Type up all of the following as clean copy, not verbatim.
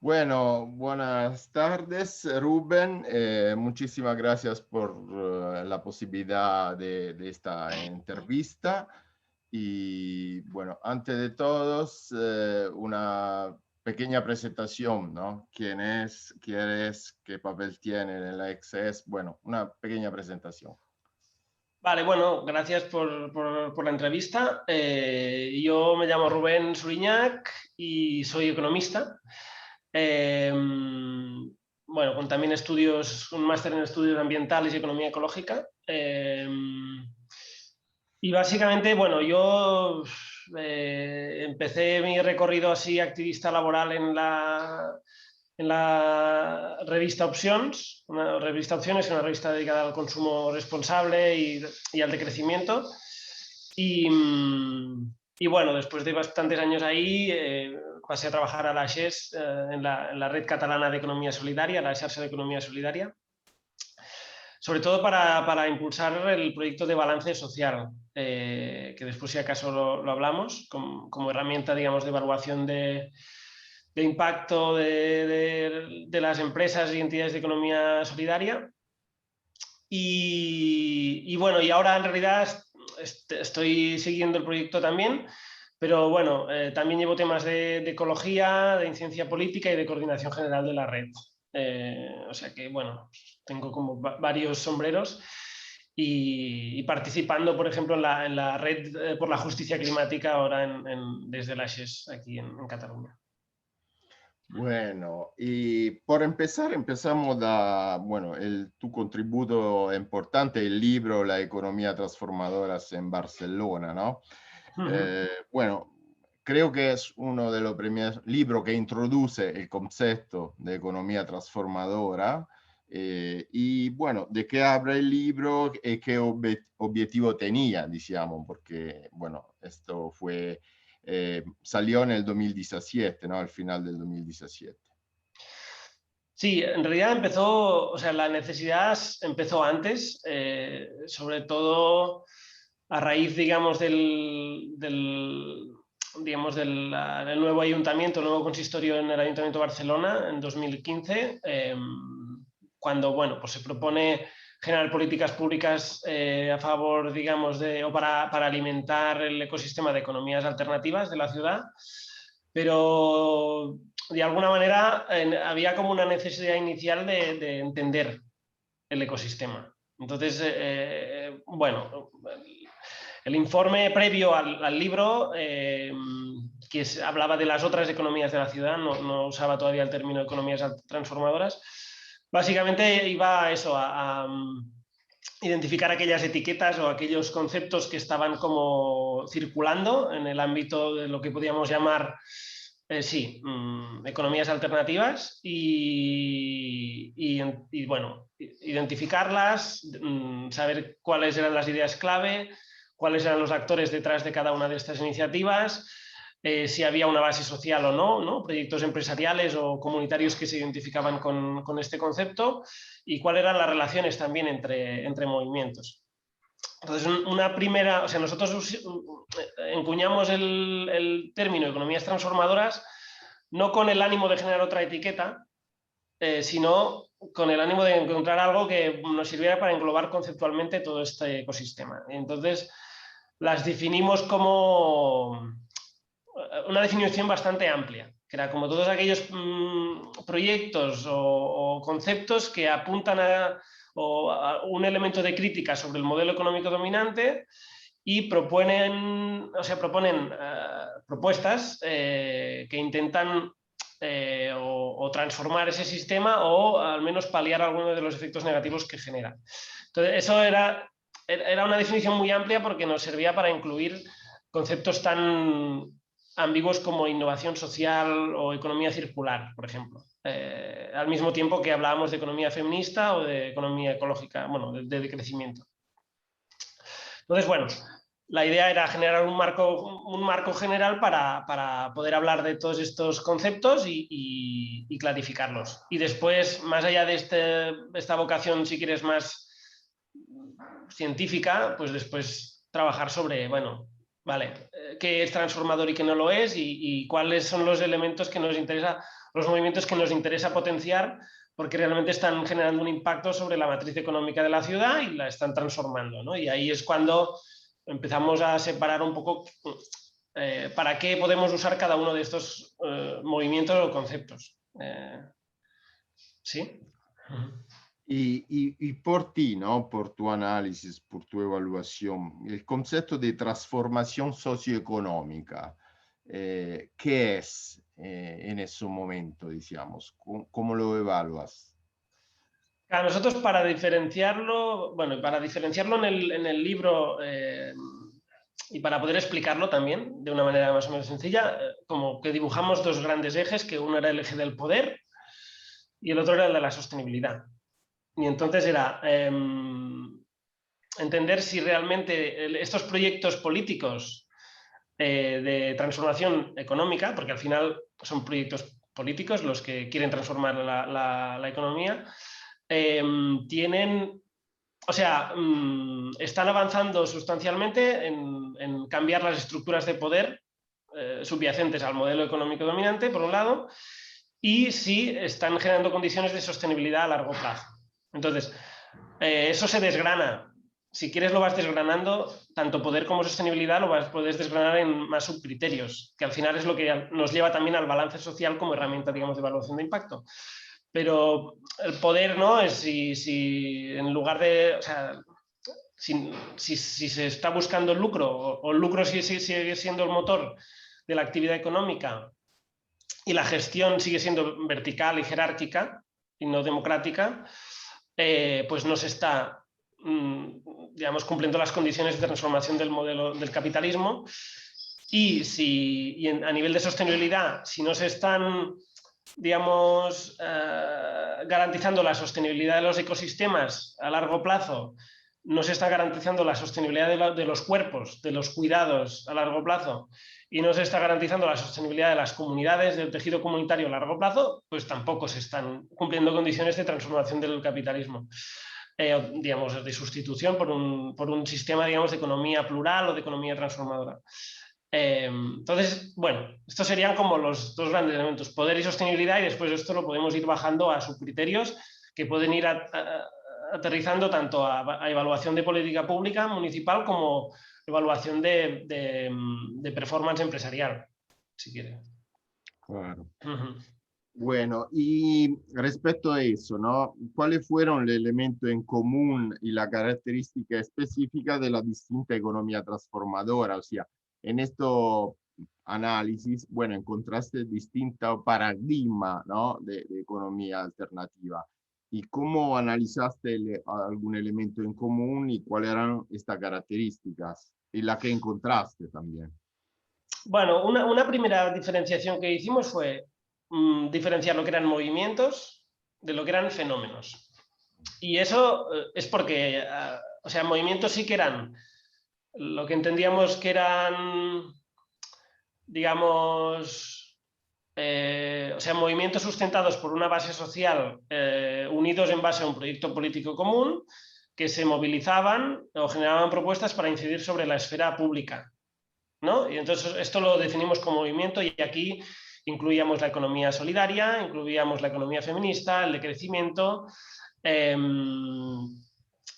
Bueno, buenas tardes, Rubén. Muchísimas gracias por la posibilidad de esta entrevista. Y bueno, antes de todos, una pequeña presentación, ¿no? ¿Quién es? ¿Qué papel tiene en la XS? Bueno, una pequeña presentación. Vale, bueno, gracias por la entrevista. Yo me llamo Rubén Suriñac y soy economista. Bueno, con también un máster en estudios ambientales y economía ecológica. Y básicamente, bueno, yo empecé mi recorrido así activista laboral en la revista Opcions, una revista Opciones, una revista dedicada al consumo responsable y al decrecimiento. Y bueno, después de bastantes años ahí, pasé a trabajar a la XES, en la Red Catalana de Economía Solidaria, la Xarxa de Economía Solidaria, sobre todo para impulsar el proyecto de balance social, que después si acaso lo hablamos, como herramienta, digamos, de evaluación de impacto de las empresas y entidades de economía solidaria. Y bueno, y ahora en realidad estoy siguiendo el proyecto también, pero bueno, también llevo temas de ecología, de incidencia política y de coordinación general de la red. O sea que, bueno, tengo como varios sombreros y participando, por ejemplo, en la red por la justicia climática ahora desde la XES aquí en Cataluña. Bueno, y por empezar, empezamos bueno, tu contributo importante, el libro La economía transformadora en Barcelona, ¿no? Bueno, creo que es uno de los primeros libros que introduce el concepto de economía transformadora. Y bueno, ¿de qué habla el libro y qué objetivo tenía, digamos? Porque, bueno, esto salió en el 2017, ¿no? Al final del 2017. Sí, en realidad empezó, o sea, la necesidad empezó antes, sobre todo a raíz, digamos, digamos, del nuevo ayuntamiento, el nuevo consistorio en el Ayuntamiento de Barcelona en 2015, cuando, bueno, pues se propone generar políticas públicas a favor, digamos, o para alimentar el ecosistema de economías alternativas de la ciudad, pero de alguna manera había como una necesidad inicial de entender el ecosistema. Entonces, bueno, el informe previo al libro, que hablaba de las otras economías de la ciudad, no usaba todavía el término economías transformadoras, básicamente iba a eso, a identificar aquellas etiquetas o aquellos conceptos que estaban como circulando en el ámbito de lo que podíamos llamar, economías alternativas y bueno, identificarlas, saber cuáles eran las ideas clave, cuáles eran los actores detrás de cada una de estas iniciativas, si había una base social o no, proyectos empresariales o comunitarios que se identificaban con este concepto y cuáles eran las relaciones también entre movimientos. Entonces, una primera, o sea, nosotros encuñamos el término economías transformadoras no con el ánimo de generar otra etiqueta, sino con el ánimo de encontrar algo que nos sirviera para englobar conceptualmente todo este ecosistema. Entonces, las definimos como una definición bastante amplia, que era como todos aquellos proyectos o conceptos que apuntan a un elemento de crítica sobre el modelo económico dominante y proponen propuestas que intentan o transformar ese sistema o al menos paliar algunos de los efectos negativos que genera. Entonces, eso era una definición muy amplia porque nos servía para incluir conceptos tan ambiguos como innovación social o economía circular, por ejemplo. Al mismo tiempo que hablábamos de economía feminista o de economía ecológica, bueno, de decrecimiento. Entonces, bueno, la idea era generar un marco general para poder hablar de todos estos conceptos y clarificarlos. Y después, más allá de esta vocación, si quieres, más científica, pues después trabajar sobre, bueno, vale, qué es transformador y qué no lo es, y cuáles son los elementos que nos interesa, los movimientos que nos interesa potenciar, porque realmente están generando un impacto sobre la matriz económica de la ciudad y la están transformando, ¿no? Y ahí es cuando empezamos a separar un poco para qué podemos usar cada uno de estos movimientos o conceptos. ¿Sí? Y por ti, ¿no? Por tu análisis, por tu evaluación, el concepto de transformación socioeconómica, ¿qué es en ese momento, digamos? ¿Cómo lo evalúas? A nosotros para diferenciarlo, bueno, para diferenciarlo en el libro y para poder explicarlo también de una manera más o menos sencilla, como que dibujamos dos grandes ejes, que uno era el eje del poder y el otro era el de la sostenibilidad. Y entonces era entender si realmente estos proyectos políticos de transformación económica, porque al final son proyectos políticos los que quieren transformar la economía, tienen, o sea, están avanzando sustancialmente en cambiar las estructuras de poder subyacentes al modelo económico dominante, por un lado, y si están generando condiciones de sostenibilidad a largo plazo. Entonces, eso se desgrana. Si quieres lo vas desgranando, tanto poder como sostenibilidad lo puedes desgranar en más subcriterios, que al final es lo que nos lleva también al balance social como herramienta, digamos, de evaluación de impacto. Pero el poder, ¿no? Es si en lugar de, o sea, si se está buscando el lucro, o el lucro sigue siendo el motor de la actividad económica y la gestión sigue siendo vertical y jerárquica y no democrática, pues no se está, digamos, cumpliendo las condiciones de transformación del modelo del capitalismo. Y a nivel de sostenibilidad, si no se están, digamos, garantizando la sostenibilidad de los ecosistemas a largo plazo, no se está garantizando la sostenibilidad de los cuerpos, de los cuidados a largo plazo, y no se está garantizando la sostenibilidad de las comunidades, del tejido comunitario a largo plazo, pues tampoco se están cumpliendo condiciones de transformación del capitalismo. Digamos, de sustitución por un sistema, digamos, de economía plural o de economía transformadora. Entonces, bueno, estos serían como los dos grandes elementos, poder y sostenibilidad, y después esto lo podemos ir bajando a subcriterios que pueden ir aterrizando tanto a evaluación de política pública municipal como evaluación de performance empresarial, si quiere. Claro. Bueno, y respecto a eso, ¿no? ¿Cuáles fueron los elementos en común y la característica específica de la distinta economía transformadora? O sea, en estos análisis, bueno, encontraste distintos paradigmas, ¿no? de economía alternativa. ¿Y cómo analizaste algún elemento en común y cuáles eran estas características? Y la que encontraste también. Bueno, una primera diferenciación que hicimos fue diferenciar lo que eran movimientos de lo que eran fenómenos. Y eso es porque, o sea, movimientos sí que eran lo que entendíamos que eran, digamos, o sea, movimientos sustentados por una base social, unidos en base a un proyecto político común, que se movilizaban o generaban propuestas para incidir sobre la esfera pública, ¿no? Y entonces esto lo definimos como movimiento, y aquí incluíamos la economía solidaria, incluíamos la economía feminista, el de crecimiento,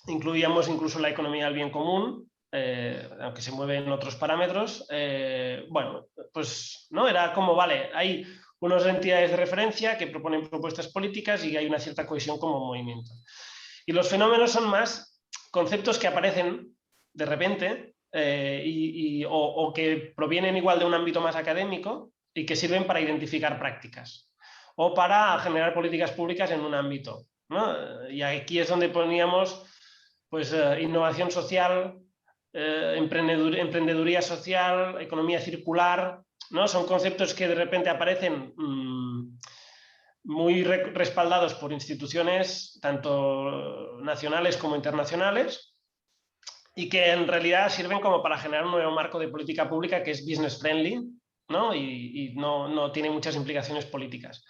incluíamos incluso la economía del bien común, aunque se mueve en otros parámetros. Bueno, pues no era como, vale, hay unas entidades de referencia que proponen propuestas políticas y hay una cierta cohesión como movimiento. Y los fenómenos son más conceptos que aparecen de repente o que provienen igual de un ámbito más académico y que sirven para identificar prácticas o para generar políticas públicas en un ámbito, ¿no? Y aquí es donde poníamos pues, innovación social, emprendeduría social, economía circular, ¿no? Son conceptos que de repente aparecen muy respaldados por instituciones tanto nacionales como internacionales, y que en realidad sirven como para generar un nuevo marco de política pública que es business friendly, ¿no? Y no tiene muchas implicaciones políticas.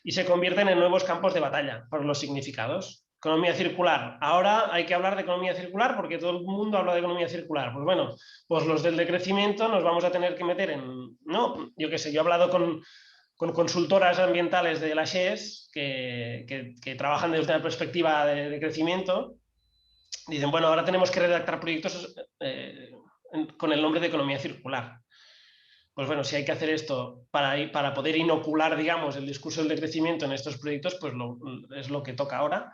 Y se convierten en nuevos campos de batalla por los significados, Economía circular. Ahora hay que hablar de economía circular porque todo el mundo habla de economía circular. Pues bueno, pues los del decrecimiento nos vamos a tener que meter en, ¿no? Yo qué sé, yo he hablado con consultoras ambientales de la SHES que trabajan desde una perspectiva de crecimiento. Dicen, bueno, ahora tenemos que redactar proyectos con el nombre de economía circular. Pues bueno, si hay que hacer esto para poder inocular, digamos, el discurso del decrecimiento en estos proyectos, pues es lo que toca ahora.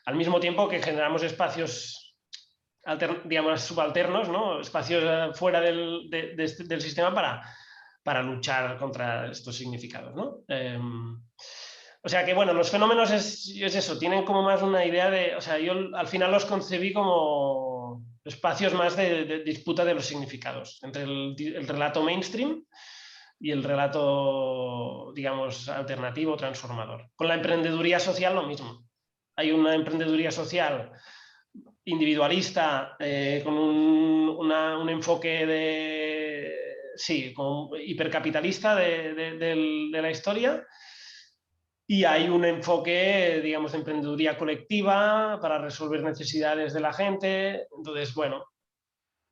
Al mismo tiempo que generamos espacios, digamos, subalternos, ¿no? Espacios fuera del sistema para luchar contra estos significados, ¿no? O sea que, bueno, los fenómenos es eso, tienen como más una idea de, o sea, yo al final los concebí como espacios más de disputa de los significados, entre el relato mainstream y el relato, digamos, alternativo, transformador. Con la emprendeduría social lo mismo. Hay una emprendeduría social individualista con un enfoque como hipercapitalista de la historia, y hay un enfoque, digamos, de emprendeduría colectiva para resolver necesidades de la gente. Entonces, bueno,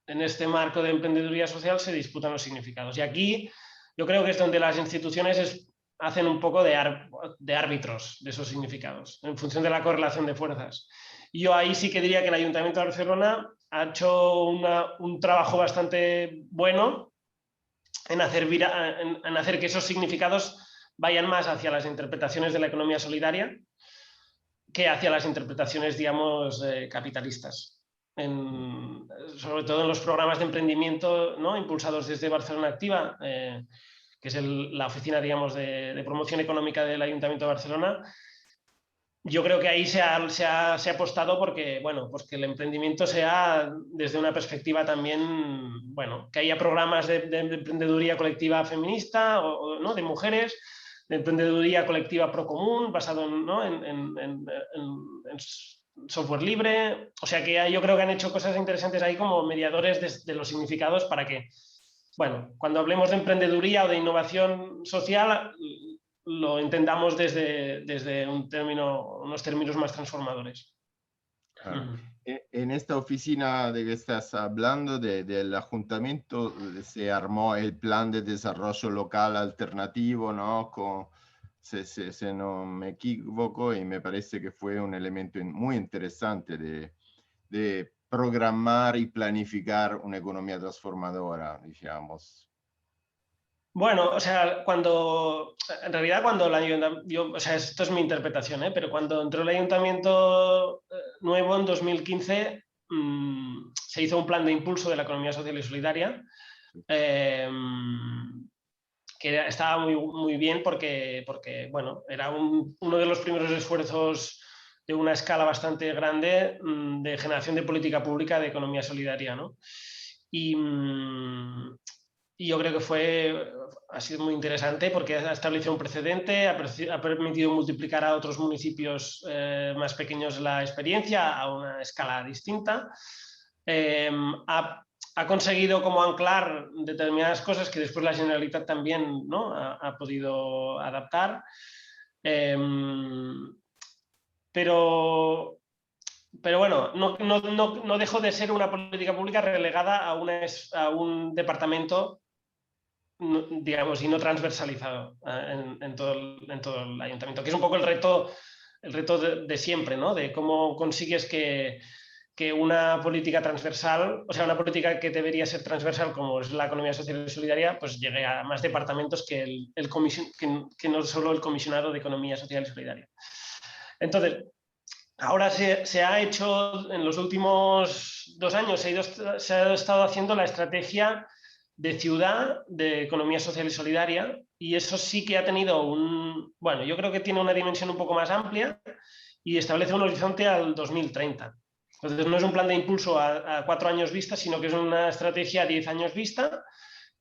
en este marco de emprendeduría social se disputan los significados. Y aquí yo creo que es donde las instituciones hacen un poco de árbitros de esos significados, en función de la correlación de fuerzas. Y yo ahí sí que diría que el Ayuntamiento de Barcelona ha hecho un trabajo bastante bueno en hacer que esos significados vayan más hacia las interpretaciones de la economía solidaria que hacia las interpretaciones, digamos, capitalistas. Sobre todo en los programas de emprendimiento, ¿no? Impulsados desde Barcelona Activa, que es la oficina, digamos, de promoción económica del Ayuntamiento de Barcelona. Yo creo que ahí se ha apostado porque, bueno, pues que el emprendimiento sea desde una perspectiva también, bueno, que haya programas de emprendeduría colectiva feminista ¿no? De mujeres, de emprendeduría colectiva procomún, basado ¿no? en software libre. O sea que yo creo que han hecho cosas interesantes ahí como mediadores de los significados para que, bueno, cuando hablemos de emprendeduría o de innovación social, lo entendamos desde unos términos más transformadores. Claro. En esta oficina de que estás hablando del ayuntamiento se armó el plan de desarrollo local alternativo, ¿no? Si no me equivoco, y me parece que fue un elemento muy interesante de programar y planificar una economía transformadora, digamos. Bueno, o sea, en realidad cuando el ayuntamiento, o sea, esto es mi interpretación, pero cuando entró el ayuntamiento nuevo en 2015, se hizo un plan de impulso de la economía social y solidaria, que estaba muy, muy bien porque bueno, era uno de los primeros esfuerzos de una escala bastante grande de generación de política pública de economía solidaria, ¿no? Y yo creo que ha sido muy interesante porque ha establecido un precedente, ha permitido multiplicar a otros municipios más pequeños la experiencia a una escala distinta. Ha conseguido como anclar determinadas cosas que después la Generalitat también, ¿no? ha podido adaptar. Pero bueno, no dejó de ser una política pública relegada a un departamento, digamos, y no transversalizado en todo el ayuntamiento, que es un poco el reto de siempre, ¿no? De cómo consigues que una política transversal, o sea, una política que debería ser transversal como es la economía social y solidaria, pues llegue a más departamentos que no solo el comisionado de economía social y solidaria. Entonces, ahora se ha hecho, en los últimos 2 años, se ha estado haciendo la estrategia de ciudad de economía social y solidaria, y eso sí que ha tenido bueno, yo creo que tiene una dimensión un poco más amplia y establece un horizonte al 2030. Entonces no es un plan de impulso a 4 años vista, sino que es una estrategia a 10 años vista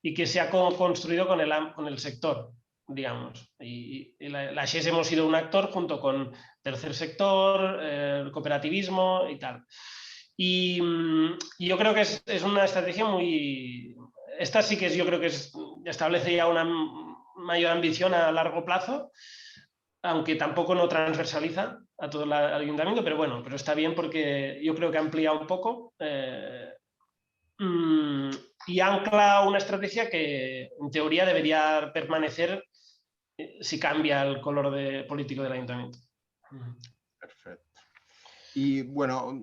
y que se ha construido con el sector, digamos. Y la SHES hemos sido un actor junto con tercer sector, el cooperativismo y tal. Y yo creo que es una estrategia muy... Esta sí que yo creo que establece ya una mayor ambición a largo plazo, aunque tampoco no transversaliza a todo el ayuntamiento, pero bueno, pero está bien porque yo creo que amplía un poco y ancla una estrategia que en teoría debería permanecer si cambia el color político del ayuntamiento. Perfecto. Y bueno,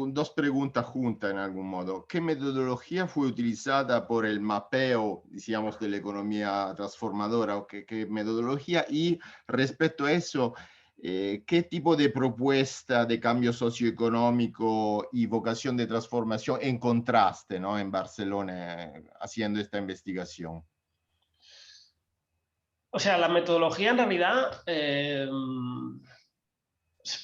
dos preguntas juntas en algún modo. ¿Qué metodología fue utilizada por el mapeo, digamos, de la economía transformadora? ¿O qué metodología? Y respecto a eso, ¿qué tipo de propuesta de cambio socioeconómico y vocación de transformación encontraste, ¿no?, en Barcelona haciendo esta investigación? O sea, la metodología en realidad...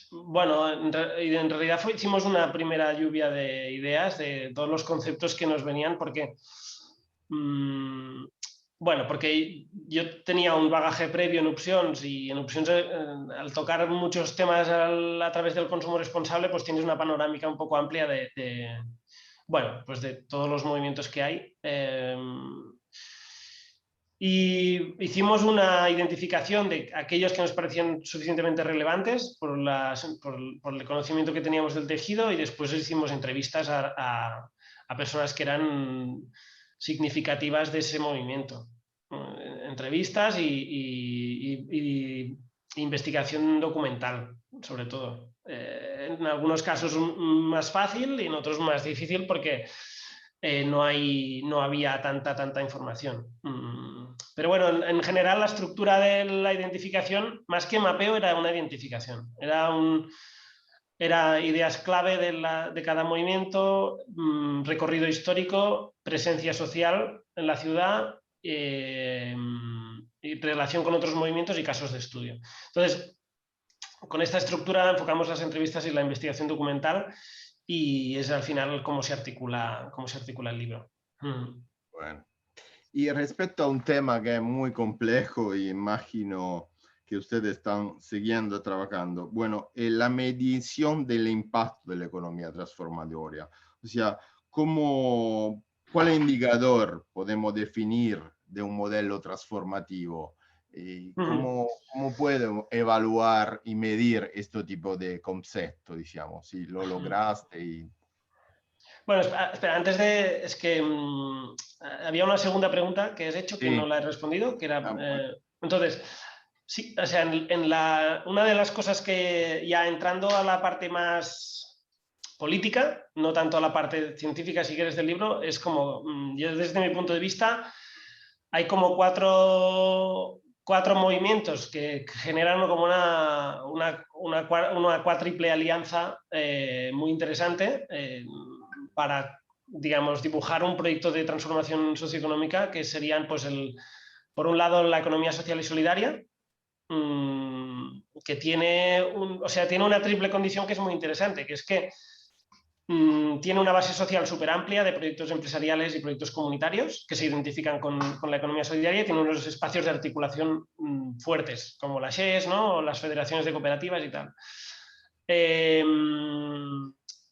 bueno, en realidad hicimos una primera lluvia de ideas de todos los conceptos que nos venían porque, bueno, porque yo tenía un bagaje previo en Opcions y en Opcions al tocar muchos temas a través del consumo responsable, pues tienes una panorámica un poco amplia bueno, pues de todos los movimientos que hay. Y hicimos una identificación de aquellos que nos parecían suficientemente relevantes por el conocimiento que teníamos del tejido, y después hicimos entrevistas a personas que eran significativas de ese movimiento. Entrevistas y investigación documental, sobre todo. En algunos casos más fácil y en otros más difícil porque no había tanta información. Pero bueno, en general la estructura de la identificación, más que mapeo, era una identificación. Era ideas clave de cada movimiento, recorrido histórico, presencia social en la ciudad y relación con otros movimientos y casos de estudio. Entonces, con esta estructura enfocamos las entrevistas y la investigación documental, y es al final cómo se articula el libro. Bueno. Y respecto a un tema que es muy complejo y imagino que ustedes están siguiendo trabajando, bueno, la medición del impacto de la economía transformadora. O sea, ¿cuál indicador podemos definir de un modelo transformativo? ¿Cómo puedo evaluar y medir este tipo de concepto, digamos, si lo lograste? Bueno, espera, antes de... Es que había una segunda pregunta que has hecho que Sí. no la he respondido, que era... Bueno. Entonces, sí, o sea, una de las cosas que, ya entrando a la parte más política, no tanto a la parte científica, si quieres, del libro, es como, yo desde mi punto de vista, hay como cuatro movimientos que generan como una cuádruple alianza muy interesante para, digamos, dibujar un proyecto de transformación socioeconómica que serían, pues, por un lado, la economía social y solidaria, que tiene una triple condición que es muy interesante, que es que tiene una base social súper amplia de proyectos empresariales y proyectos comunitarios que se identifican con la economía solidaria, y tiene unos espacios de articulación fuertes, como la SES, ¿no?, o las federaciones de cooperativas y tal.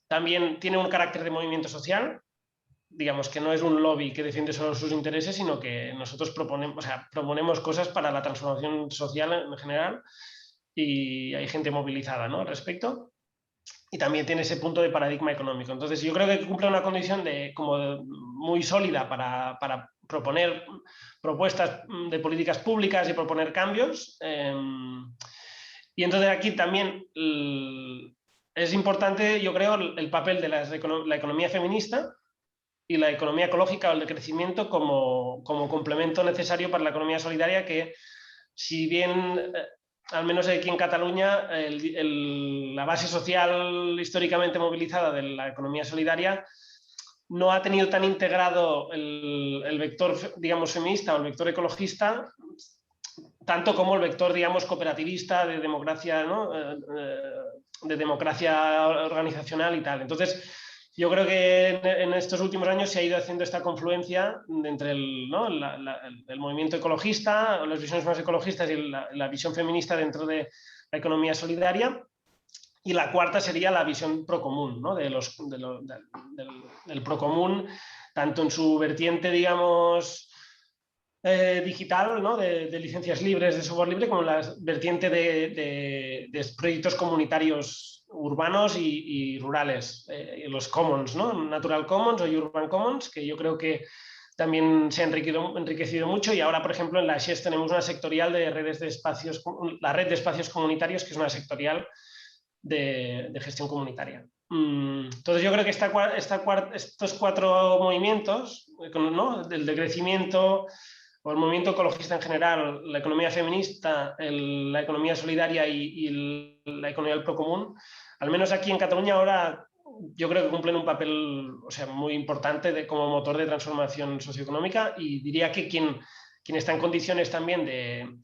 También tiene un carácter de movimiento social, digamos que no es un lobby que defiende solo sus intereses, sino que nosotros proponemos cosas para la transformación social en general, y hay gente movilizada, ¿no?, al respecto. Y también tiene ese punto de paradigma económico. Entonces, yo creo que cumple una condición muy sólida para proponer propuestas de políticas públicas y proponer cambios. Y entonces aquí también es importante, yo creo, el papel de la economía feminista y la economía ecológica o el de crecimiento como complemento necesario para la economía solidaria, que, si bien al menos aquí en Cataluña, la base social históricamente movilizada de la economía solidaria no ha tenido tan integrado el vector, digamos, feminista o el vector ecologista, tanto como el vector, digamos, cooperativista, de democracia, ¿no?, de democracia organizacional y tal. Entonces, yo creo que en estos últimos años se ha ido haciendo esta confluencia entre el movimiento ecologista, las visiones más ecologistas, y la visión feminista dentro de la economía solidaria. Y la cuarta sería la visión procomún, ¿no?, del procomún, tanto en su vertiente, digamos, digital, ¿no? de licencias libres, de software libre, como la vertiente de proyectos comunitarios urbanos y rurales, los commons, ¿no? Natural Commons o Urban Commons, que yo creo que también se ha enriquecido mucho, y ahora, por ejemplo, en la SHES tenemos una sectorial de redes de espacios, la red de espacios comunitarios, que es una sectorial de gestión comunitaria. Entonces yo creo que estos 4 movimientos, ¿no? El decrecimiento o el movimiento ecologista en general, la economía feminista, la economía solidaria y la economía del procomún, al menos aquí en Cataluña ahora yo creo que cumplen un papel, o sea, muy importante como motor de transformación socioeconómica, y diría que quien está en condiciones también de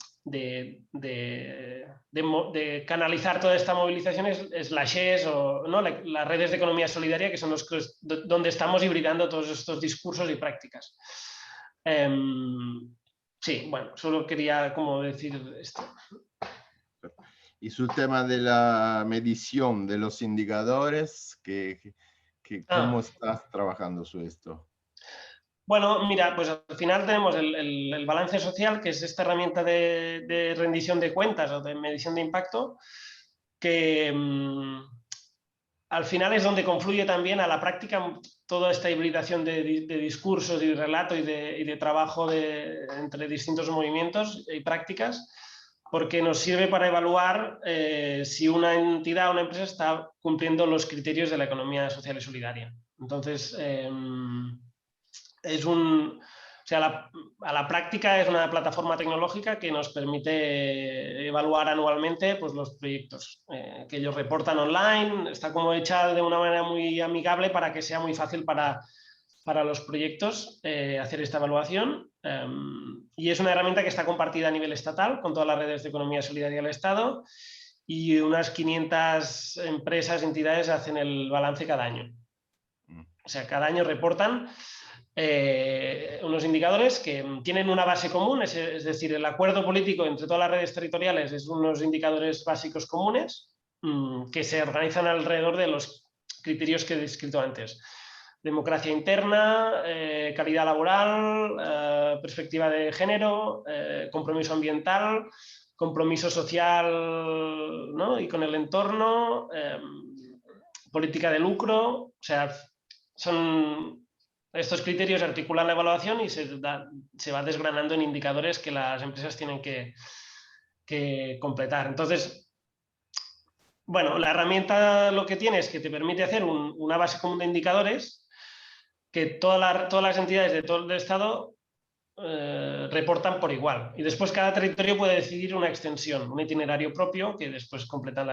canalizar toda esta movilización es la SHES o, ¿no? las redes de economía solidaria, que son donde estamos hibridando todos estos discursos y prácticas. Sí, bueno, solo quería como decir esto. Y su tema de la medición de los indicadores, ¿cómo estás trabajando sobre esto? Bueno, mira, pues al final tenemos el balance social, que es esta herramienta de rendición de cuentas o de medición de impacto, que al final es donde confluye también a la práctica toda esta hibridación de discursos y de relato y de trabajo entre distintos movimientos y prácticas, porque nos sirve para evaluar si una entidad o una empresa está cumpliendo los criterios de la economía social y solidaria. Entonces, a la práctica es una plataforma tecnológica que nos permite evaluar anualmente pues, los proyectos que ellos reportan online. Está como hecha de una manera muy amigable para que sea muy fácil para los proyectos hacer esta evaluación. Y es una herramienta que está compartida a nivel estatal con todas las redes de economía solidaria del Estado, y unas 500 empresas, entidades hacen el balance cada año. O sea, cada año reportan unos indicadores que tienen una base común, es decir, el acuerdo político entre todas las redes territoriales es unos indicadores básicos comunes que se organizan alrededor de los criterios que he descrito antes: democracia interna, calidad laboral, perspectiva de género, compromiso ambiental, compromiso social, ¿no? Y con el entorno, política de lucro. O sea, estos criterios articulan la evaluación y se va desgranando en indicadores que las empresas tienen que completar. Entonces, bueno, la herramienta lo que tiene es que te permite hacer una base común de indicadores que todas las entidades de todo el Estado reportan por igual. Y después cada territorio puede decidir una extensión, un itinerario propio que después completan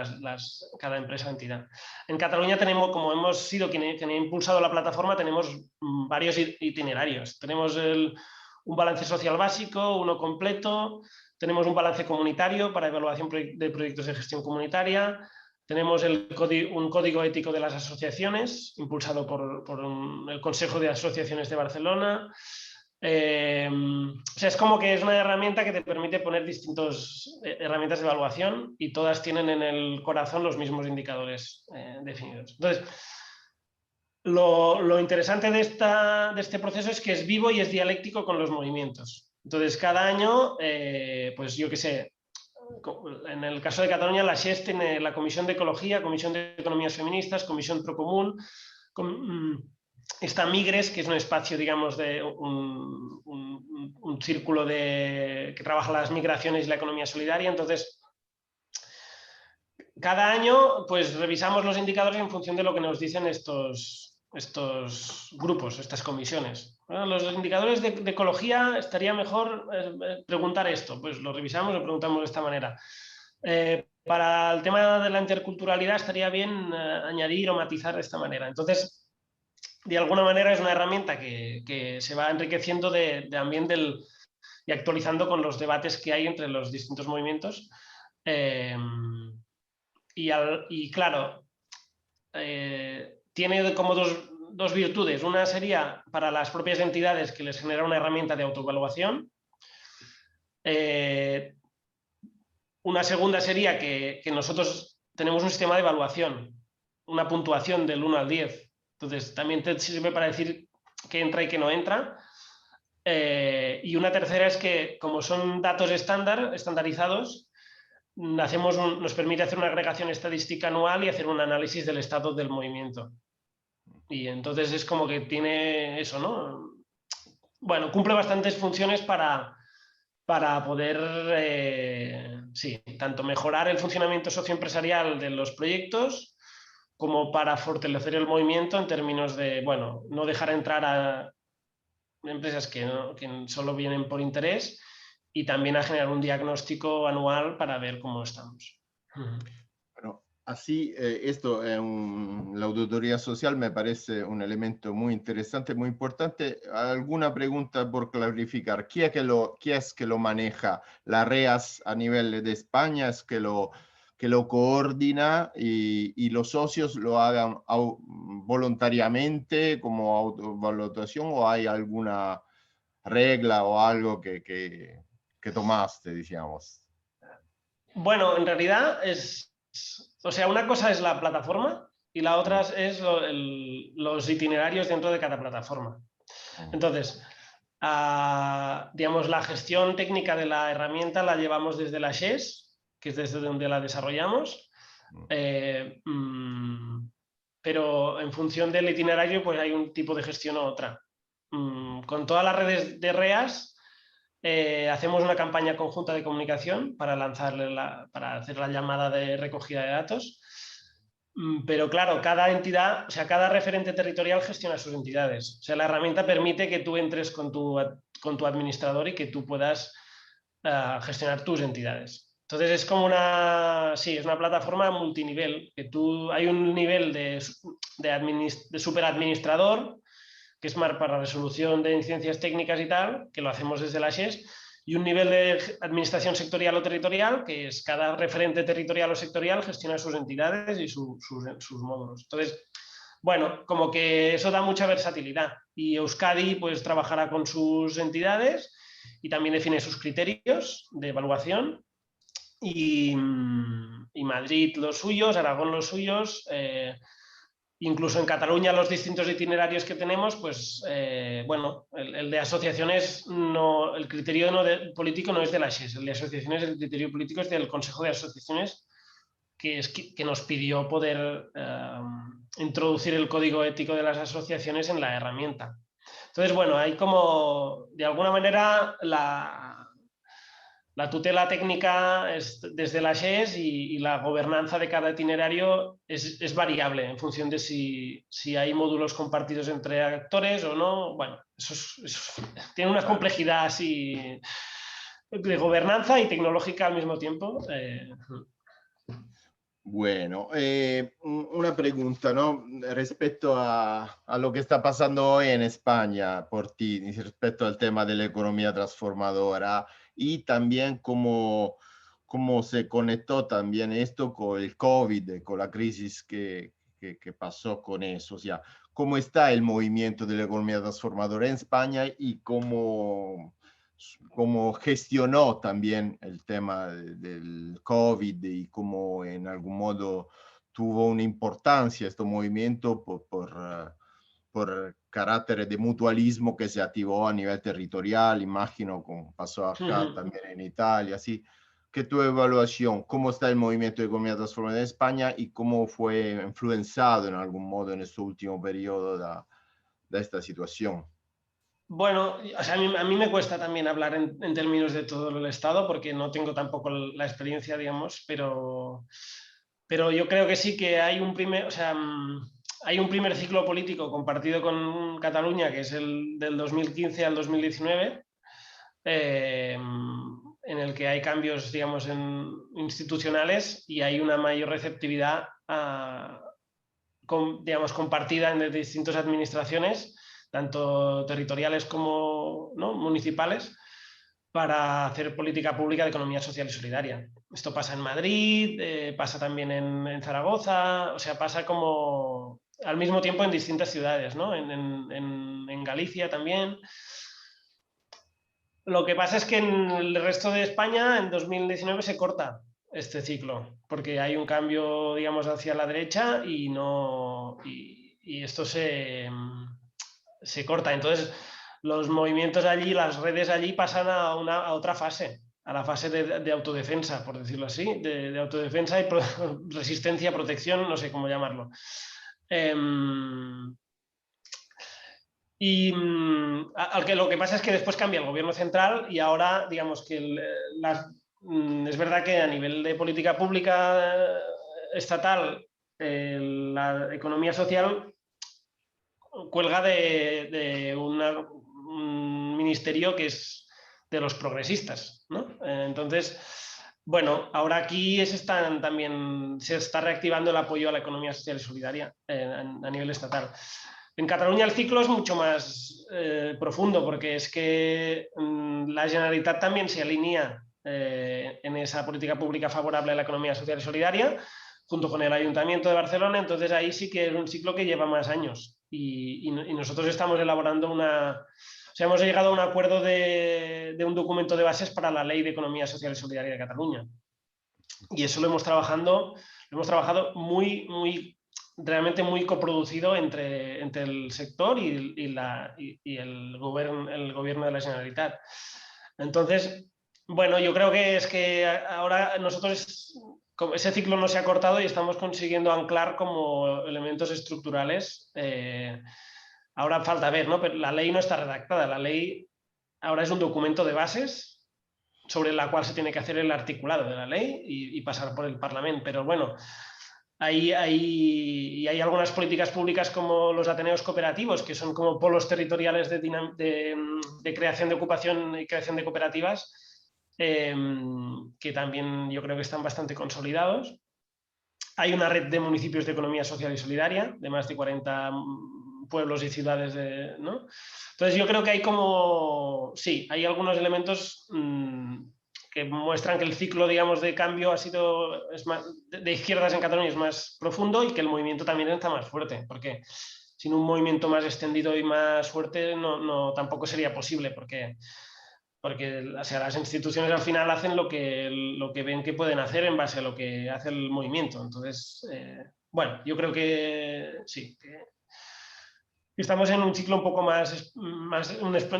cada empresa o entidad. En Cataluña tenemos, como hemos sido quien ha impulsado la plataforma, tenemos varios itinerarios. Tenemos un balance social básico, uno completo. Tenemos un balance comunitario para evaluación de proyectos de gestión comunitaria. Tenemos un código ético de las asociaciones, impulsado por el Consejo de Asociaciones de Barcelona. O sea, es como que es una herramienta que te permite poner distintas herramientas de evaluación, y todas tienen en el corazón los mismos indicadores definidos. Entonces, lo interesante de este proceso es que es vivo y es dialéctico con los movimientos. Entonces, cada año, pues yo qué sé, en el caso de Cataluña, la SHES tiene la Comisión de Ecología, Comisión de Economías Feministas, Comisión Procomún, está Migres, que es un espacio, digamos, de un círculo que trabaja las migraciones y la economía solidaria. Entonces, cada año pues revisamos los indicadores en función de lo que nos dicen estos grupos, estas comisiones. Bueno, los indicadores de ecología, estaría mejor preguntar esto, pues lo revisamos, lo preguntamos de esta manera. Para el tema de la interculturalidad estaría bien añadir o matizar de esta manera. Entonces, de alguna manera es una herramienta que se va enriqueciendo también y actualizando con los debates que hay entre los distintos movimientos. Y claro, tiene como dos virtudes. Una sería para las propias entidades, que les genera una herramienta de autoevaluación. Una segunda sería que nosotros tenemos un sistema de evaluación, una puntuación del 1 al 10. Entonces, también te sirve para decir qué entra y qué no entra. Y una tercera es que, como son datos estandarizados, nos permite hacer una agregación estadística anual y hacer un análisis del estado del movimiento. Y entonces es como que tiene eso, ¿no? Bueno, cumple bastantes funciones para poder, sí, tanto mejorar el funcionamiento socioempresarial de los proyectos como para fortalecer el movimiento en términos de, bueno, no dejar entrar a empresas que solo vienen por interés, y también a generar un diagnóstico anual para ver cómo estamos. Bueno, así, la auditoría social me parece un elemento muy interesante, muy importante. ¿Alguna pregunta por clarificar? ¿Quién es que lo maneja? ¿La REAS a nivel de España es que lo coordina y los socios lo hagan voluntariamente como autoevaluación, o hay alguna regla o algo que tomaste, digamos? Bueno, en realidad o sea, una cosa es la plataforma y la otra es los itinerarios dentro de cada plataforma. Entonces, digamos, la gestión técnica de la herramienta la llevamos desde la SHES, que es desde donde la desarrollamos, pero en función del itinerario pues hay un tipo de gestión u otra. Con todas las redes de REAS hacemos una campaña conjunta de comunicación para para hacer la llamada de recogida de datos. Pero claro, cada entidad, o sea, cada referente territorial gestiona sus entidades. O sea, la herramienta permite que tú entres con tu administrador y que tú puedas gestionar tus entidades. Entonces es como sí, es una plataforma multinivel, que hay un nivel de superadministrador, que es más para resolución de incidencias técnicas y tal, que lo hacemos desde la SHES, y un nivel de administración sectorial o territorial, que es cada referente territorial o sectorial gestiona sus entidades y sus módulos. Entonces, bueno, como que eso da mucha versatilidad, y Euskadi pues trabajará con sus entidades y también define sus criterios de evaluación, y Madrid los suyos, Aragón los suyos, incluso en Cataluña los distintos itinerarios que tenemos, pues bueno, el de asociaciones, el criterio político no es de la SHES, el de asociaciones, el criterio político es del Consejo de Asociaciones, que nos pidió poder introducir el código ético de las asociaciones en la herramienta. Entonces, bueno, hay como, de alguna manera, la tutela técnica es desde la SHES, y la gobernanza de cada itinerario es variable en función de si hay módulos compartidos entre actores o no. Bueno, eso tiene una complejidad así de gobernanza y tecnológica al mismo tiempo. Bueno, una pregunta, ¿no? Respecto a lo que está pasando hoy en España por ti, respecto al tema de la economía transformadora, y también cómo se conectó también esto con el COVID, con la crisis que pasó con eso. O sea, ¿cómo está el movimiento de la economía transformadora en España y cómo gestionó también el tema del COVID y cómo en algún modo tuvo una importancia este movimiento por carácter de mutualismo que se activó a nivel territorial, imagino, como pasó acá también en Italia, así? ¿Qué tu evaluación? ¿Cómo está el movimiento de economía transformadora en España y cómo fue influenciado en algún modo en este último periodo de esta situación? Bueno, o sea, a mí me cuesta también hablar en términos de todo el Estado, porque no tengo tampoco la experiencia, digamos, pero yo creo que sí que hay un primer ciclo político compartido con Cataluña, que es el del 2015 al 2019, en el que hay cambios, digamos, institucionales, y hay una mayor receptividad, digamos, compartida en distintas administraciones, tanto territoriales como, ¿no?, municipales, para hacer política pública de economía social y solidaria. Esto pasa en Madrid, pasa también en Zaragoza, o sea, pasa como al mismo tiempo en distintas ciudades, ¿no? En Galicia también. Lo que pasa es que en el resto de España, en 2019, se corta este ciclo, porque hay un cambio, digamos, hacia la derecha, y esto se corta. Entonces, los movimientos allí, las redes allí pasan a otra fase, a la fase de autodefensa, por decirlo así, de autodefensa y resistencia, protección, no sé cómo llamarlo. Y lo que pasa es que después cambia el gobierno central y ahora, digamos que es verdad que a nivel de política pública estatal, la economía social cuelga de un ministerio que es de los progresistas, ¿no? Entonces, bueno, ahora aquí se está reactivando el apoyo a la economía social y solidaria a nivel estatal. En Cataluña el ciclo es mucho más profundo porque es que la Generalitat también se alinea en esa política pública favorable a la economía social y solidaria junto con el Ayuntamiento de Barcelona, entonces ahí sí que es un ciclo que lleva más años y nosotros estamos elaborando hemos llegado a un acuerdo de un documento de bases para la Ley de Economía Social y Solidaria de Cataluña y eso lo hemos trabajado realmente muy coproducido entre el sector y el gobierno de la Generalitat. Entonces, bueno, yo creo que es que ahora nosotros ese ciclo no se ha cortado y estamos consiguiendo anclar como elementos estructurales. Ahora falta ver, ¿no? Pero la ley no está redactada. La ley ahora es un documento de bases sobre la cual se tiene que hacer el articulado de la ley y pasar por el Parlamento. Pero bueno, hay algunas políticas públicas como los ateneos cooperativos, que son como polos territoriales de creación de ocupación y creación de cooperativas, que también yo creo que están bastante consolidados. Hay una red de municipios de economía social y solidaria, de más de 40 pueblos y ciudades, ¿no? Entonces yo creo que hay algunos elementos que muestran que el ciclo, digamos, de cambio de izquierdas en Cataluña es más profundo y que el movimiento también está más fuerte, porque sin un movimiento más extendido y más fuerte tampoco sería posible, porque o sea, las instituciones al final hacen lo que ven que pueden hacer en base a lo que hace el movimiento. Entonces, bueno, yo creo que sí, que estamos en un ciclo un poco más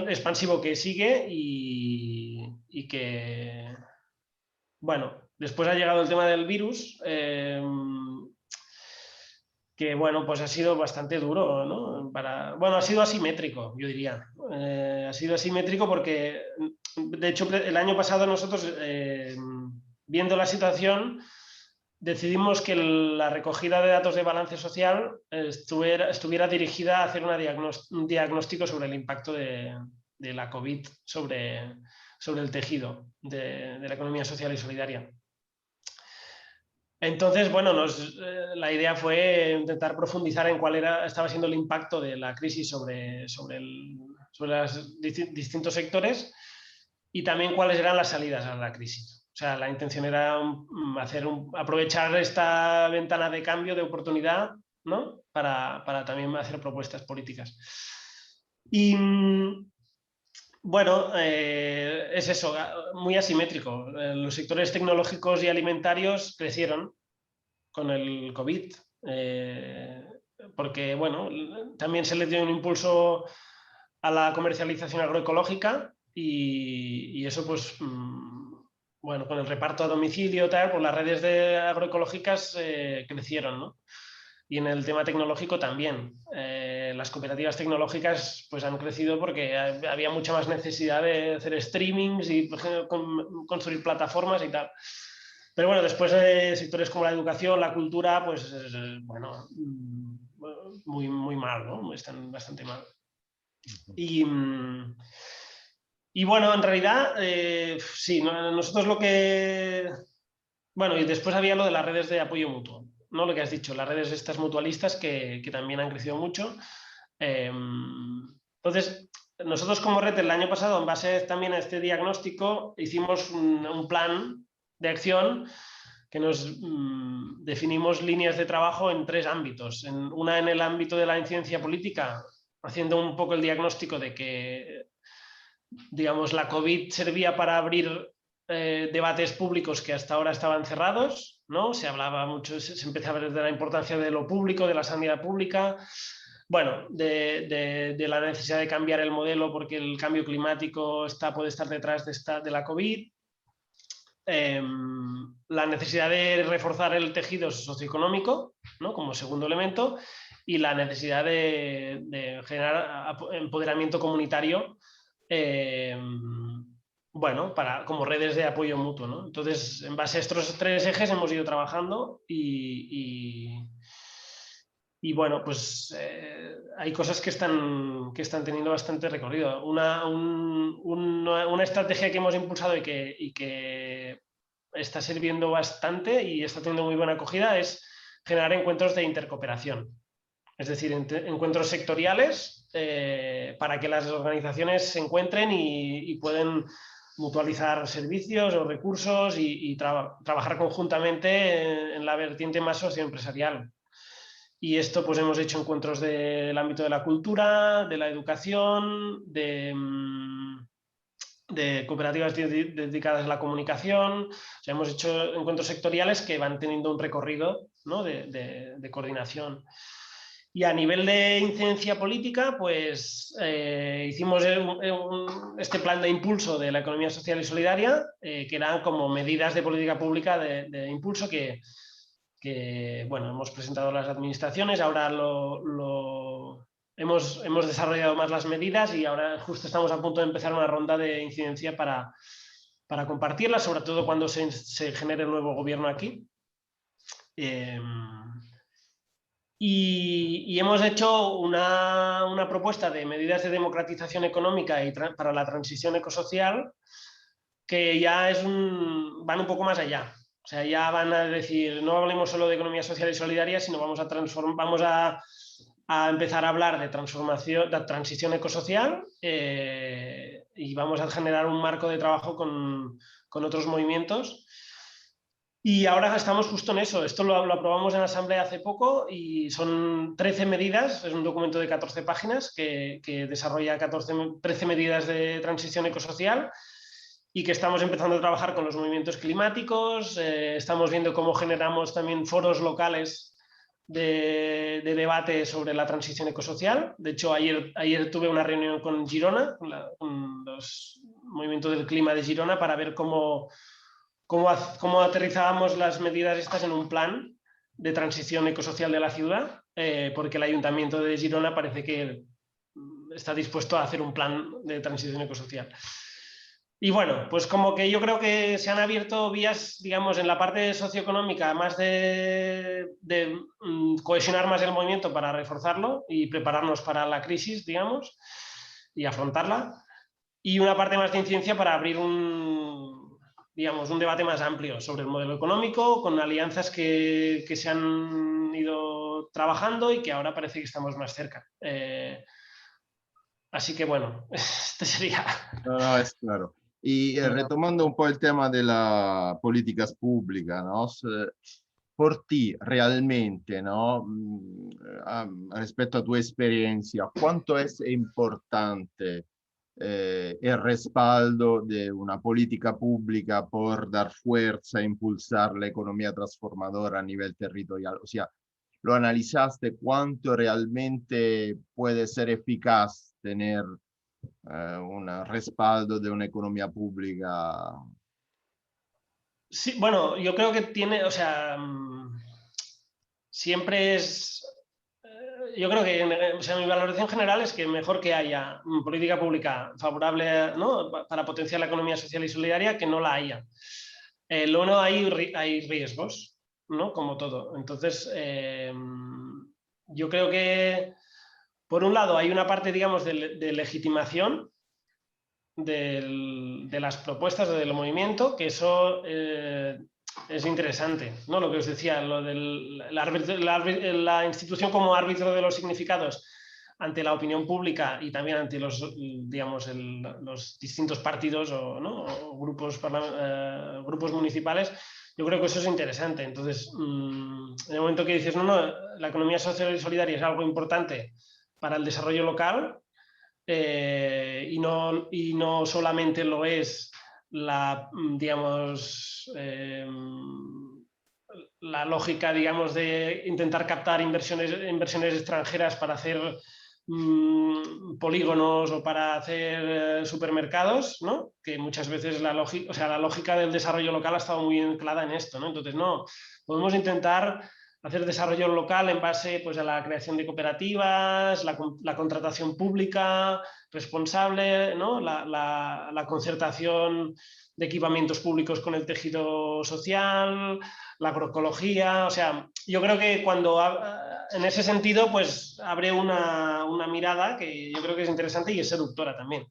expansivo que sigue y que, bueno, después ha llegado el tema del virus, que bueno, pues ha sido bastante duro, ¿no? Bueno, ha sido asimétrico, yo diría. Ha sido asimétrico porque, de hecho, el año pasado nosotros, viendo la situación, decidimos que la recogida de datos de balance social estuviera dirigida a hacer un diagnóstico sobre el impacto de la COVID sobre el tejido de la economía social y solidaria. Entonces, bueno, la idea fue intentar profundizar en cuál estaba siendo el impacto de la crisis sobre los distintos sectores y también cuáles eran las salidas a la crisis. O sea, la intención era aprovechar esta ventana de cambio, de oportunidad, ¿no? Para también hacer propuestas políticas. Y bueno, es eso, muy asimétrico. Los sectores tecnológicos y alimentarios crecieron con el COVID, porque, bueno, también se le dio un impulso a la comercialización agroecológica y eso, pues, bueno, con el reparto a domicilio, tal, pues las redes agroecológicas crecieron, ¿no? Y en el tema tecnológico también. Las cooperativas tecnológicas pues han crecido porque había mucha más necesidad de hacer streamings y construir plataformas y tal. Pero bueno, después sectores como la educación, la cultura, pues bueno, muy, muy mal, ¿no? Están bastante mal. Y bueno, en realidad, sí, nosotros bueno, y después había lo de las redes de apoyo mutuo, ¿no? Lo que has dicho, las redes estas mutualistas que también han crecido mucho. Entonces, nosotros como red el año pasado, en base también a este diagnóstico, hicimos un plan de acción que nos definimos líneas de trabajo en 3 ámbitos. Una en el ámbito de la incidencia política, haciendo un poco el diagnóstico de que, digamos, la COVID servía para abrir debates públicos que hasta ahora estaban cerrados, ¿no? Se hablaba mucho, se empezaba a hablar de la importancia de lo público, de la sanidad pública, bueno, de la necesidad de cambiar el modelo porque el cambio climático puede estar detrás de la COVID. La necesidad de reforzar el tejido socioeconómico, ¿no?, como segundo elemento, y la necesidad de generar empoderamiento comunitario, bueno, como redes de apoyo mutuo, ¿no? Entonces, en base a estos 3 ejes hemos ido trabajando y bueno, pues hay cosas que están teniendo bastante recorrido. Una estrategia que hemos impulsado y que está sirviendo bastante y está teniendo muy buena acogida es generar encuentros de intercooperación. Es decir, encuentros sectoriales para que las organizaciones se encuentren y pueden mutualizar servicios o recursos y trabajar conjuntamente en la vertiente más socioempresarial. Y esto pues hemos hecho encuentros del ámbito de la cultura, de la educación, de cooperativas dedicadas a la comunicación. O sea, hemos hecho encuentros sectoriales que van teniendo un recorrido, ¿no?, de coordinación. Y a nivel de incidencia política, pues hicimos este plan de impulso de la economía social y solidaria, que eran como medidas de política pública de impulso que bueno, hemos presentado a las administraciones. Ahora hemos desarrollado más las medidas y ahora justo estamos a punto de empezar una ronda de incidencia para compartirlas, sobre todo cuando se genere el nuevo gobierno aquí. Y hemos hecho una propuesta de medidas de democratización económica y para la transición ecosocial que ya van un poco más allá. O sea, ya van a decir, no hablemos solo de economía social y solidaria, sino vamos a empezar a hablar de transición ecosocial y vamos a generar un marco de trabajo con otros movimientos. Y ahora estamos justo en eso. Esto lo aprobamos en la Asamblea hace poco y son 13 medidas, es un documento de 14 páginas que desarrolla 13 medidas de transición ecosocial y que estamos empezando a trabajar con los movimientos climáticos. Estamos viendo cómo generamos también foros locales de debate sobre la transición ecosocial. De hecho, ayer tuve una reunión con Girona, con los movimientos del clima de Girona, para ver cómo aterrizábamos las medidas estas en un plan de transición ecosocial de la ciudad, porque el Ayuntamiento de Girona parece que está dispuesto a hacer un plan de transición ecosocial. Y bueno, pues como que yo creo que se han abierto vías, digamos, en la parte socioeconómica, más de cohesionar más el movimiento para reforzarlo y prepararnos para la crisis, digamos, y afrontarla. Y una parte más de incidencia para abrir un debate más amplio sobre el modelo económico, con alianzas que se han ido trabajando y que ahora parece que estamos más cerca. Así que bueno, este sería... No, es claro. Y retomando un po' il tema della políticas públicas, ¿no? Por ti realmente, ¿no? Respecto a tu experiencia, ¿cuánto es importante el respaldo de una política pública por dar fuerza, impulsar la economía transformadora a nivel territorial? O sea, ¿lo analizaste cuánto realmente puede ser eficaz tener un respaldo de una economía pública? Sí, bueno, yo creo que tiene, o sea, siempre es... Yo creo que, o sea, mi valoración general es que mejor que haya política pública favorable, ¿no?, para potenciar la economía social y solidaria que no la haya. Lo bueno, hay riesgos, ¿no?, como todo. Entonces, yo creo que, por un lado, hay una parte, digamos, de legitimación de las propuestas del movimiento, que eso es interesante, ¿no? Lo que os decía, lo de la institución como árbitro de los significados ante la opinión pública y también ante los, digamos, los distintos partidos o grupos municipales. Yo creo que eso es interesante. Entonces, en el momento que dices, no, la economía social y solidaria es algo importante para el desarrollo local, y no solamente lo es la la lógica, digamos, de intentar captar inversiones extranjeras para hacer polígonos o para hacer supermercados, ¿no? Que muchas veces la lógica del desarrollo local ha estado muy anclada en esto, ¿no? Entonces, no, podemos intentar hacer desarrollo local en base, pues, a la creación de cooperativas, la contratación pública responsable, ¿no? La concertación de equipamientos públicos con el tejido social, la agroecología. O sea, yo creo que cuando en ese sentido, pues abre una mirada que yo creo que es interesante y es seductora también.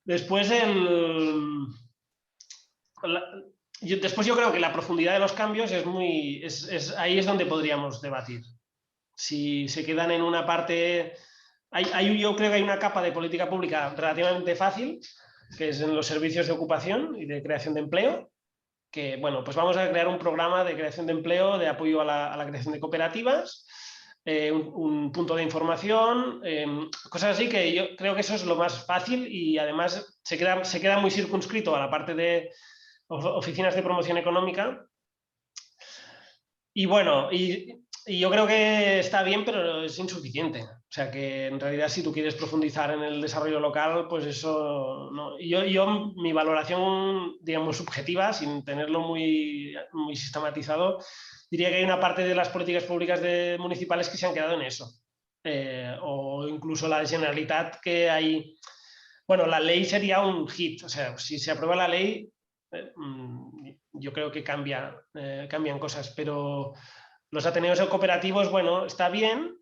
Después después yo creo que la profundidad de los cambios ahí es donde podríamos debatir. Si se quedan en una parte... yo creo que hay una capa de política pública relativamente fácil, que es en los servicios de ocupación y de creación de empleo, que, bueno, pues vamos a crear un programa de creación de empleo, de apoyo a la creación de cooperativas, un punto de información, cosas así, que yo creo que eso es lo más fácil y además se queda muy circunscrito a la parte de oficinas de promoción económica. Y bueno, y yo creo que está bien, pero es insuficiente. O sea que en realidad si tú quieres profundizar en el desarrollo local, pues eso no. Mi valoración, digamos, subjetiva, sin tenerlo muy sistematizado, diría que hay una parte de las políticas públicas municipales que se han quedado en eso. O incluso la Generalitat, que hay... Bueno, la ley sería un hit. O sea, si se aprueba la ley, yo creo que cambian cosas, pero los ateneos o cooperativos, bueno, está bien,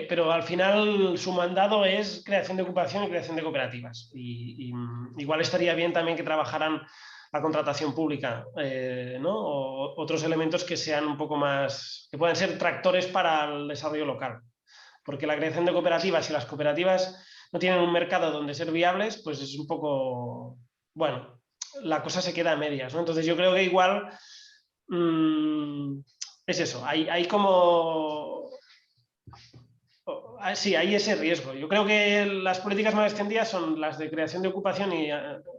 pero al final su mandado es creación de ocupación y creación de cooperativas. Y igual estaría bien también que trabajaran la contratación pública, ¿no? O otros elementos que sean un poco más, que puedan ser tractores para el desarrollo local. Porque la creación de cooperativas, si las cooperativas no tienen un mercado donde ser viables, pues es un poco, bueno, la cosa se queda a medias, ¿no? Entonces yo creo que igual es eso, hay como... Sí, hay ese riesgo. Yo creo que las políticas más extendidas son las de creación de ocupación y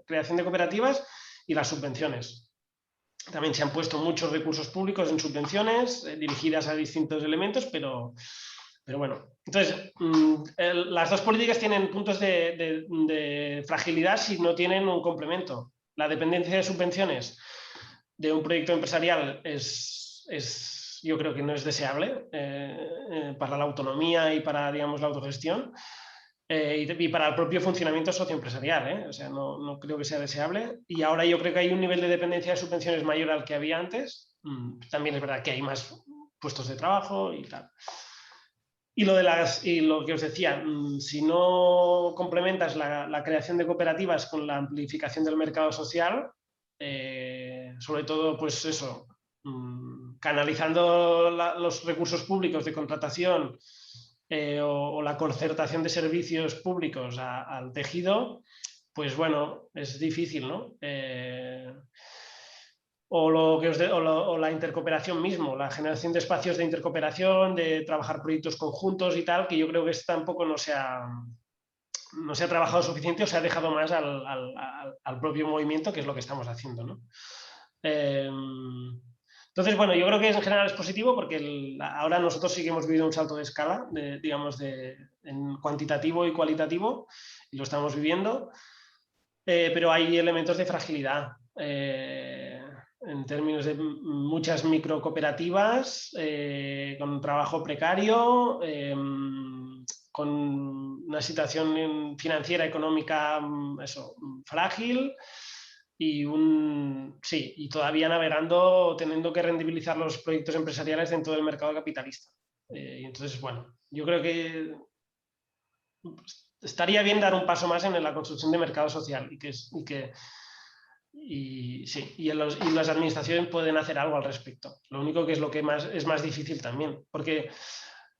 creación de cooperativas y las subvenciones. También se han puesto muchos recursos públicos en subvenciones dirigidas a distintos elementos, pero bueno. Entonces, las dos políticas tienen puntos de fragilidad si no tienen un complemento. La dependencia de subvenciones de un proyecto empresarial yo creo que no es deseable para la autonomía y para, digamos, la autogestión y para el propio funcionamiento socioempresarial. O sea, no creo que sea deseable. Y ahora yo creo que hay un nivel de dependencia de subvenciones mayor al que había antes. También es verdad que hay más puestos de trabajo y tal. Y lo que os decía, si no complementas la creación de cooperativas con la amplificación del mercado social, sobre todo, pues eso, canalizando los recursos públicos de contratación o la concertación de servicios públicos al tejido, pues bueno, es difícil, ¿no? O la intercooperación mismo, la generación de espacios de intercooperación, de trabajar proyectos conjuntos y tal, que yo creo que tampoco no se ha trabajado suficiente o se ha dejado más al propio movimiento, que es lo que estamos haciendo, ¿no? Entonces, bueno, yo creo que en general es positivo porque ahora nosotros sí que hemos vivido un salto de escala, digamos, en cuantitativo y cualitativo, y lo estamos viviendo, pero hay elementos de fragilidad. En términos de muchas microcooperativas con trabajo precario, con una situación financiera, económica, frágil y todavía navegando, teniendo que rendibilizar los proyectos empresariales dentro del mercado capitalista. Y entonces, bueno, yo creo que estaría bien dar un paso más en la construcción de mercado social y las administraciones pueden hacer algo al respecto. Lo único que es lo que es más difícil también, porque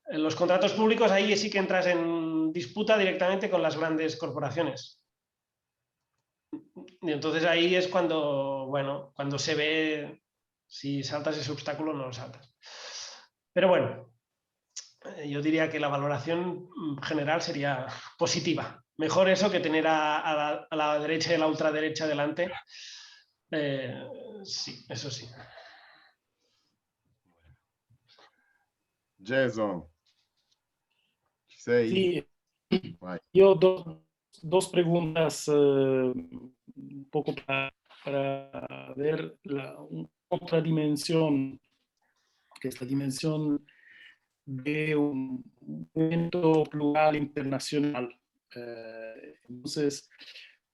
en los contratos públicos ahí sí que entras en disputa directamente con las grandes corporaciones. Y entonces ahí es cuando se ve si saltas ese obstáculo o no lo saltas. Pero bueno, yo diría que la valoración general sería positiva. Mejor eso que tener a la derecha y a la ultraderecha delante Sí, eso sí. Jason, ci sei? Sí, Vai. yo dos preguntas un poco para ver otra dimensión, que es la dimensión de un evento plural internacional. Entonces,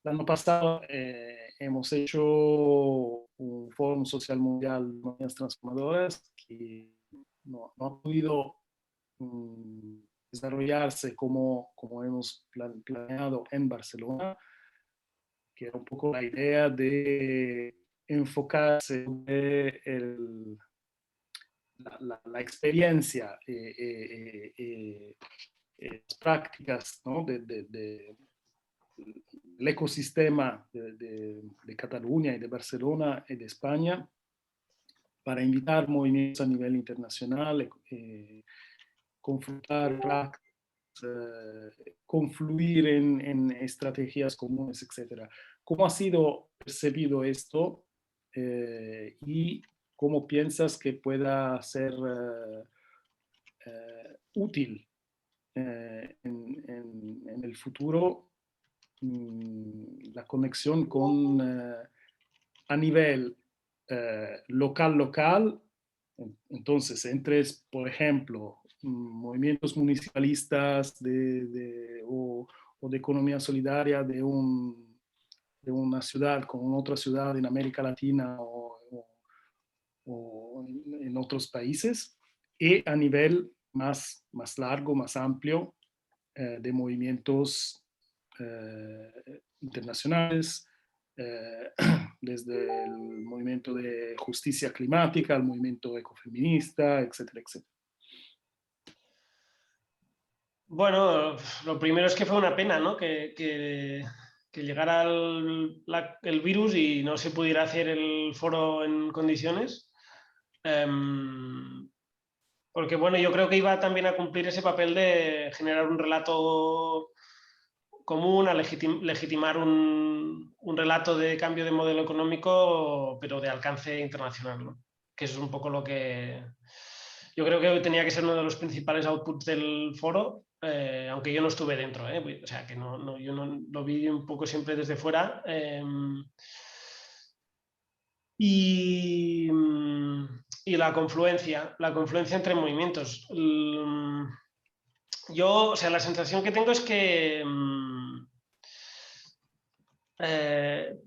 el año pasado hemos hecho un Fórum Social Mundial de Economías Transformadoras que no ha podido desarrollarse como hemos planeado en Barcelona, que era un poco la idea de enfocarse en la experiencia, las prácticas, ¿no? del ecosistema de Cataluña y de Barcelona y de España, para invitar movimientos a nivel internacional, confrontar prácticas, confluir en estrategias comunes, etc. ¿Cómo ha sido percibido esto y cómo piensas que pueda ser útil en el futuro la conexión con a nivel local? Entonces, entre, por ejemplo, movimientos municipalistas o de economía solidaria de una ciudad con otra ciudad en América Latina o en otros países, y a nivel más largo, más amplio, de movimientos internacionales, desde el movimiento de justicia climática, el movimiento ecofeminista, etcétera, etcétera. Bueno, lo primero es que fue una pena, ¿no? Que llegara el virus y no se pudiera hacer el foro en condiciones. Porque, bueno, yo creo que iba también a cumplir ese papel de generar un relato común, a legitimar un relato de cambio de modelo económico, pero de alcance internacional, ¿no? Que eso es un poco lo que yo creo que tenía que ser uno de los principales outputs del foro, aunque yo no estuve dentro, o sea, que yo no lo vi un poco siempre desde fuera. Y la confluencia entre movimientos. Yo, o sea, la sensación que tengo es que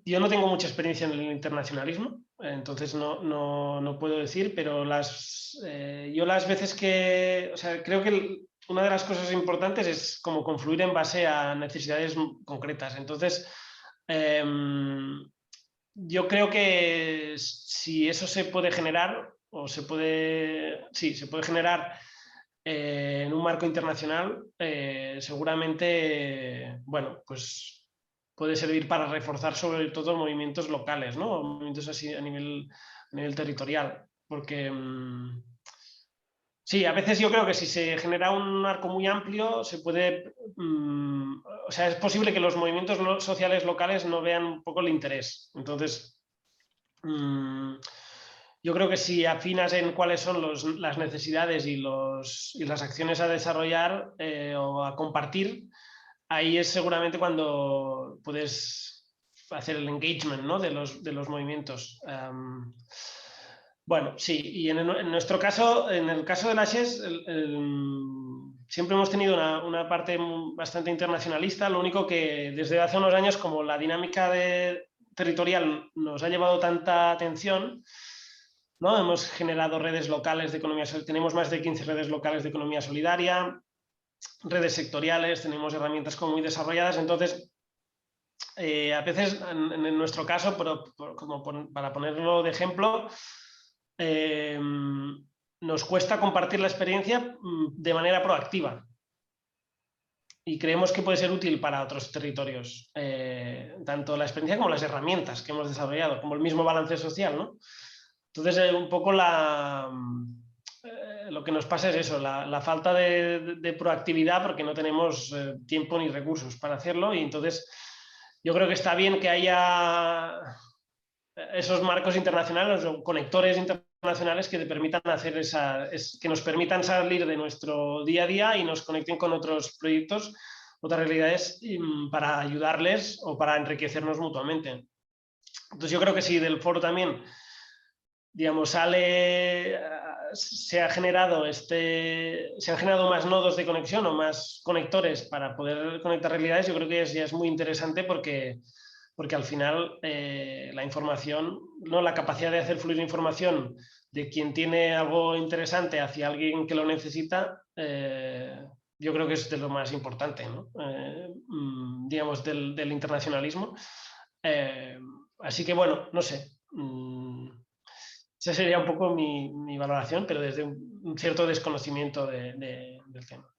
yo no tengo mucha experiencia en el internacionalismo, entonces no puedo decir, pero yo las veces que, o sea, creo que una de las cosas importantes es como confluir en base a necesidades concretas. Entonces, yo creo que si eso se puede generar, se puede generar en un marco internacional, seguramente, bueno, pues puede servir para reforzar sobre todo movimientos locales, ¿no? Movimientos así a nivel territorial, porque sí, a veces yo creo que si se genera un arco muy amplio, se puede, o sea, es posible que los movimientos sociales locales no vean un poco el interés. Entonces, yo creo que si afinas en cuáles son las necesidades y las acciones a desarrollar o a compartir, ahí es seguramente cuando puedes hacer el engagement, ¿no? de los movimientos. Bueno, sí, y en nuestro caso, en el caso de la SES, siempre hemos tenido una parte bastante internacionalista, lo único que desde hace unos años, como la dinámica territorial nos ha llevado tanta atención, ¿no? Hemos generado redes locales de economía solidaria, tenemos más de 15 redes locales de economía solidaria, redes sectoriales, tenemos herramientas como muy desarrolladas, entonces a veces en nuestro caso, como para ponerlo de ejemplo, nos cuesta compartir la experiencia de manera proactiva y creemos que puede ser útil para otros territorios, tanto la experiencia como las herramientas que hemos desarrollado, como el mismo balance social, ¿no? Entonces, un poco lo que nos pasa es eso, la falta de proactividad, porque no tenemos tiempo ni recursos para hacerlo, y entonces yo creo que está bien que haya esos marcos internacionales o conectores internacionales que te permitan hacer que nos permitan salir de nuestro día a día y nos conecten con otros proyectos, otras realidades, para ayudarles o para enriquecernos mutuamente. Entonces yo creo que si del foro también, digamos, se han generado más nodos de conexión o más conectores para poder conectar realidades, yo creo que ya es muy interesante porque al final la información, ¿no? La capacidad de hacer fluir información de quien tiene algo interesante hacia alguien que lo necesita, yo creo que es de lo más importante, ¿no? Digamos, del internacionalismo. Así que bueno, no sé. Esa sería un poco mi valoración, pero desde un cierto desconocimiento del tema.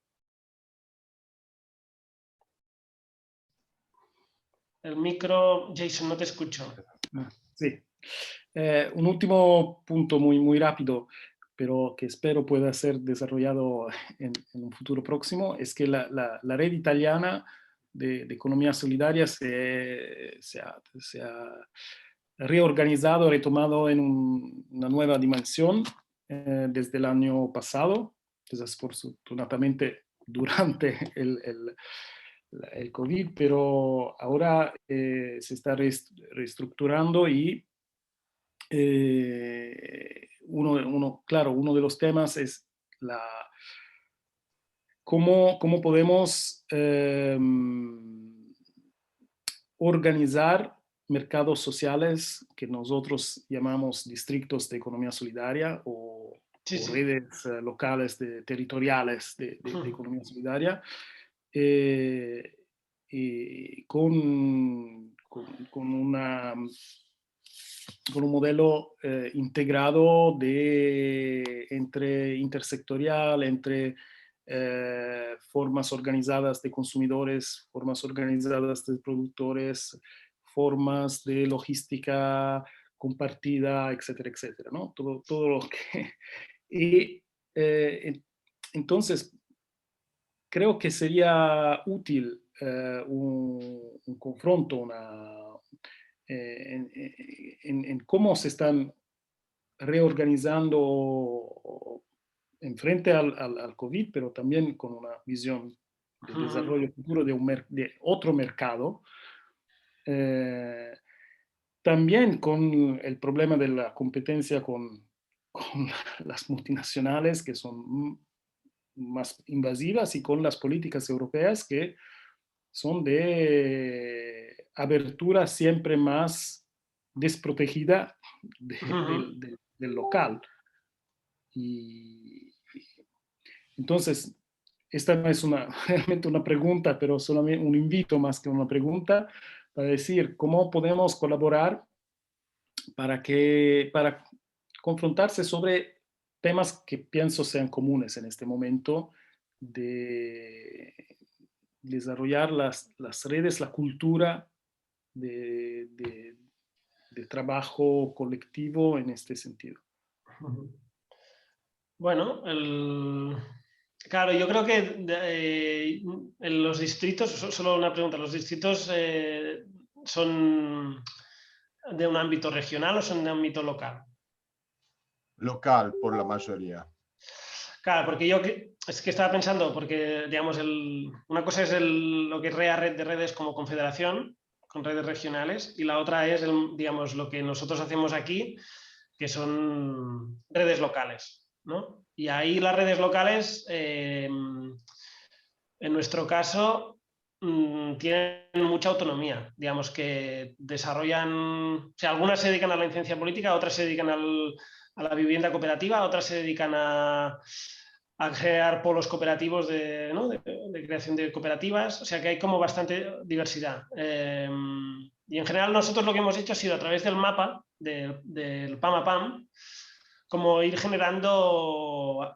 El micro, Jason, no te escucho. Sí. Un último punto muy rápido, pero que espero pueda ser desarrollado en un futuro próximo, es que la red italiana de economía solidaria se ha reorganizado, retomado en una nueva dimensión desde el año pasado, desafortunadamente durante el COVID, pero ahora se está reestructurando y claro, uno de los temas es cómo podemos organizar mercados sociales que nosotros llamamos distritos de economía solidaria o redes locales territoriales de economía solidaria, y con un modelo integrado intersectorial, entre formas organizadas de consumidores, formas organizadas de productores, formas de logística compartida, etcétera, etcétera, ¿no? Todo lo que... Y entonces, creo que sería útil un confronto, en cómo se están reorganizando en frente al COVID, pero también con una visión de desarrollo futuro de otro mercado. También con el problema de la competencia con las multinacionales, que son más invasivas, y con las políticas europeas que son de abertura siempre más desprotegida del local. Y entonces, esta no es realmente una pregunta, pero solamente un invito más que una pregunta, para decir cómo podemos colaborar para confrontarse sobre temas que pienso sean comunes en este momento, de desarrollar las redes, la cultura de trabajo colectivo en este sentido. Bueno, claro, yo creo que en los distritos, solo una pregunta, ¿los distritos son de un ámbito regional o son de ámbito local? Local, por la mayoría. Claro, porque yo es que estaba pensando, porque digamos, una cosa es lo que es red de redes como confederación, con redes regionales, y la otra es, digamos, lo que nosotros hacemos aquí, que son redes locales, ¿no? Y ahí las redes locales, en nuestro caso, tienen mucha autonomía. Digamos que desarrollan, o sea, algunas se dedican a la incidencia política, otras se dedican a la vivienda cooperativa, otras se dedican a crear polos cooperativos de creación de cooperativas, o sea que hay como bastante diversidad. Y en general nosotros lo que hemos hecho ha sido, a través del mapa, del PAM a PAM, como ir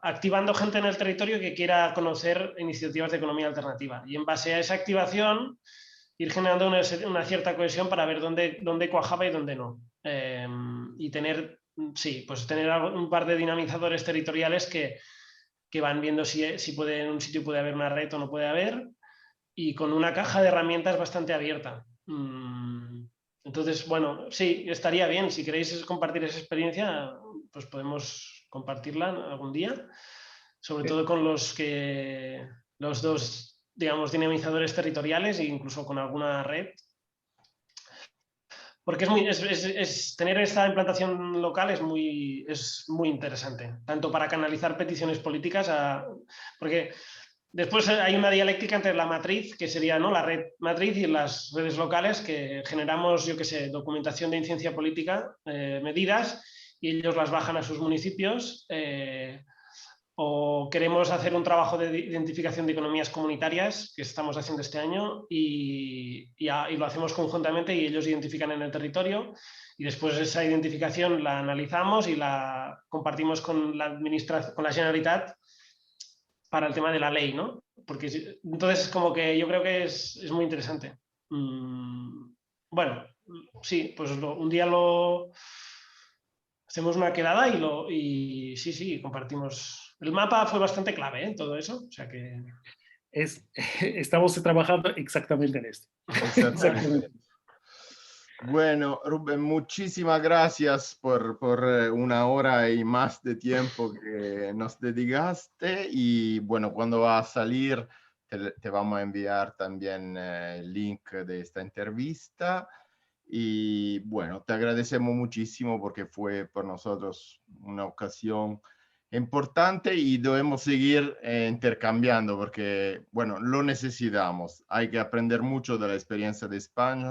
activando gente en el territorio que quiera conocer iniciativas de economía alternativa. Y en base a esa activación, ir generando una cierta cohesión para ver dónde cuajaba y dónde no. Y tener un par de dinamizadores territoriales que van viendo si en un sitio puede haber una red o no puede haber, y con una caja de herramientas bastante abierta. Entonces, bueno, sí, estaría bien. Si queréis compartir esa experiencia, pues podemos compartirla algún día, sobre todo con los dos, digamos, dinamizadores territoriales e incluso con alguna red. Porque tener esta implantación local es muy interesante, tanto para canalizar peticiones políticas, porque después hay una dialéctica entre la matriz, que sería, ¿no?, la red matriz, y las redes locales, que generamos, yo qué sé, documentación de incidencia política, medidas, y ellos las bajan a sus municipios, o queremos hacer un trabajo de identificación de economías comunitarias, que estamos haciendo este año, y lo hacemos conjuntamente, y ellos identifican en el territorio, y después esa identificación la analizamos y la compartimos con la administración, con la Generalitat, para el tema de la ley, ¿no? Porque entonces, como que yo creo que es muy interesante. Bueno, sí, pues un día hacemos una quedada y sí, compartimos. El mapa fue bastante clave, en todo eso, o sea que... Estamos trabajando exactamente en esto. Exactamente. Bueno, Rubén, muchísimas gracias por una hora y más de tiempo que nos dedicaste, y bueno, cuando va a salir te vamos a enviar también el link de esta entrevista, y bueno, te agradecemos muchísimo porque fue por nosotros una ocasión importante y debemos seguir intercambiando porque, bueno, lo necesitamos. Hay que aprender mucho de la experiencia de España